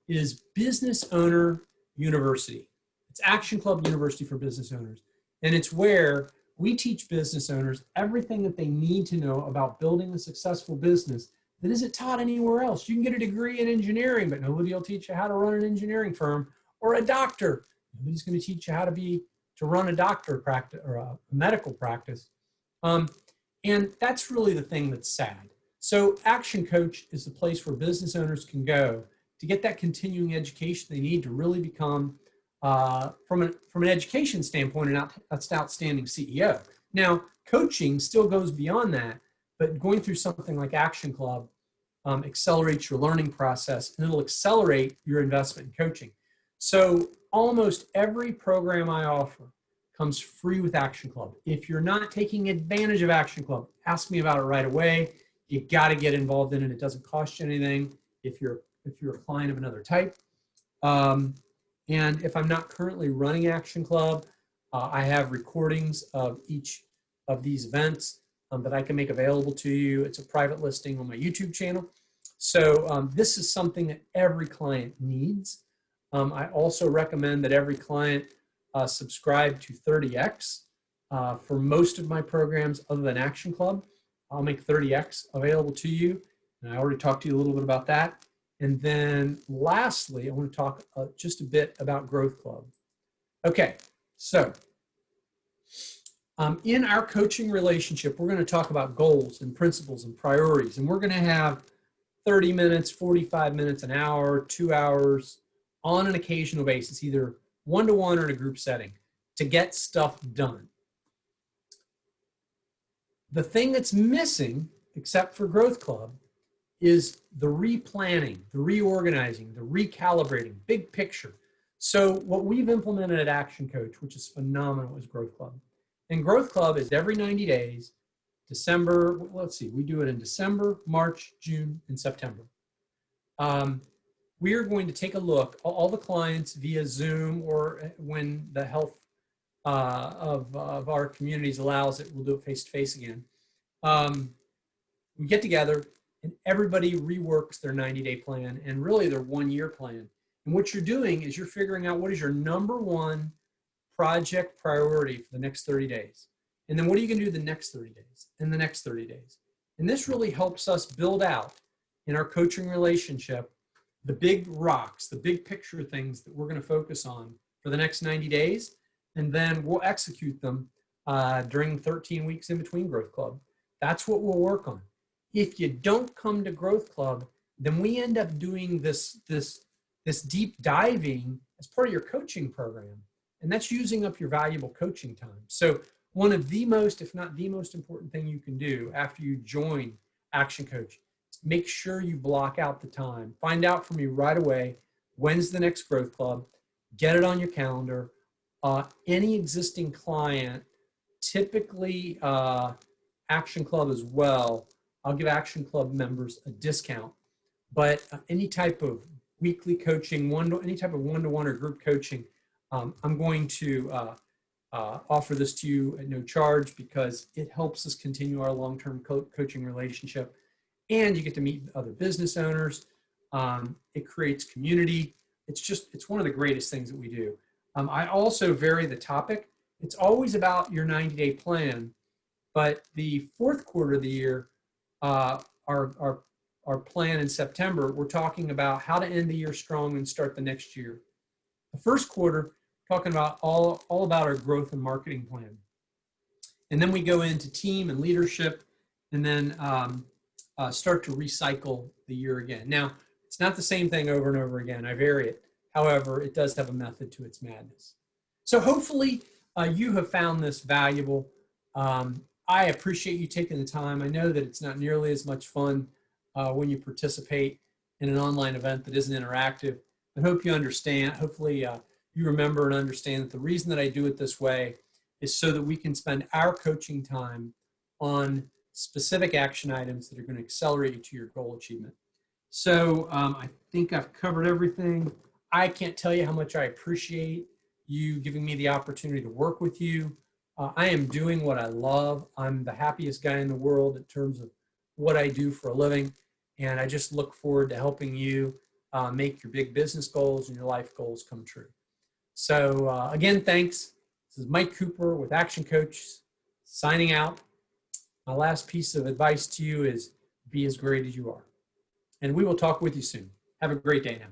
is Business Owner University. It's Action Club University for business owners. And it's where we teach business owners everything that they need to know about building a successful business that isn't taught anywhere else. You can get a degree in engineering, but nobody will teach you how to run an engineering firm, or a doctor. Nobody's going to teach you how to run a doctor practice or a medical practice. And that's really the thing that's sad. So Action Coach is the place where business owners can go to get that continuing education they need to really become, from an education standpoint, an outstanding CEO. Now, coaching still goes beyond that, but going through something like Action Club accelerates your learning process, and it'll accelerate your investment in coaching. So almost every program I offer comes free with Action Club. If you're not taking advantage of Action Club, ask me about it right away. You got to get involved in it. It doesn't cost you anything. if you're a client of another type. And if I'm not currently running Action Club, I have recordings of each of these events that I can make available to you. It's a private listing on my YouTube channel. So this is something that every client needs. I also recommend that every client subscribe to 30X. For most of my programs other than Action Club, I'll make 30X available to you. And I already talked to you a little bit about that. And then lastly, I want to talk just a bit about Growth Club. Okay, so in our coaching relationship, we're going to talk about goals and principles and priorities. And we're going to have 30 minutes, 45 minutes, an hour, 2 hours on an occasional basis, either one-to-one or in a group setting, to get stuff done. The thing that's missing, except for Growth Club, is the replanning, the reorganizing, the recalibrating, big picture. So what we've implemented at Action Coach, which is phenomenal, is Growth Club. And Growth Club is every 90 days, December, let's see, we do it in December, March, June, and September. We are going to take a look, all the clients via Zoom, or when the health of our communities allows it, we'll do it face-to-face again. We get together and everybody reworks their 90-day plan and really their 1-year plan. And what you're doing is you're figuring out what is your #1 project priority for the next 30 days. And then what are you going to do the next 30 days and the next 30 days? And this really helps us build out in our coaching relationship the big rocks, the big picture things that we're going to focus on for the next 90 days. And then we'll execute them during 13 weeks in between Growth Club. That's what we'll work on. If you don't come to Growth Club, then we end up doing this deep diving as part of your coaching program. And that's using up your valuable coaching time. So one of the most, if not the most important thing you can do after you join Action Coach is make sure you block out the time. Find out from me right away, when's the next Growth Club, get it on your calendar. Any existing client, typically Action Club as well, I'll give Action Club members a discount, but any type of weekly coaching, any type of one-to-one or group coaching, I'm going to offer this to you at no charge because it helps us continue our long-term coaching relationship, and you get to meet other business owners. It creates community. It's one of the greatest things that we do. I also vary the topic. It's always about your 90-day plan, but the 4th quarter of the year, our plan in September, we're talking about how to end the year strong and start the next year. The 1st quarter, talking about all about our growth and marketing plan. And then we go into team and leadership, and then start to recycle the year again. Now, it's not the same thing over and over again. I vary it. However, it does have a method to its madness. So hopefully you have found this valuable. I appreciate you taking the time. I know that it's not nearly as much fun when you participate in an online event that isn't interactive. I hope you understand. Hopefully you remember and understand that the reason that I do it this way is so that we can spend our coaching time on specific action items that are going to accelerate you to your goal achievement. So I think I've covered everything. I can't tell you how much I appreciate you giving me the opportunity to work with you. I am doing what I love. I'm the happiest guy in the world in terms of what I do for a living. And I just look forward to helping you make your big business goals and your life goals come true. So again, thanks. This is Mike Cooper with Action Coach signing out. My last piece of advice to you is be as great as you are. And we will talk with you soon. Have a great day now.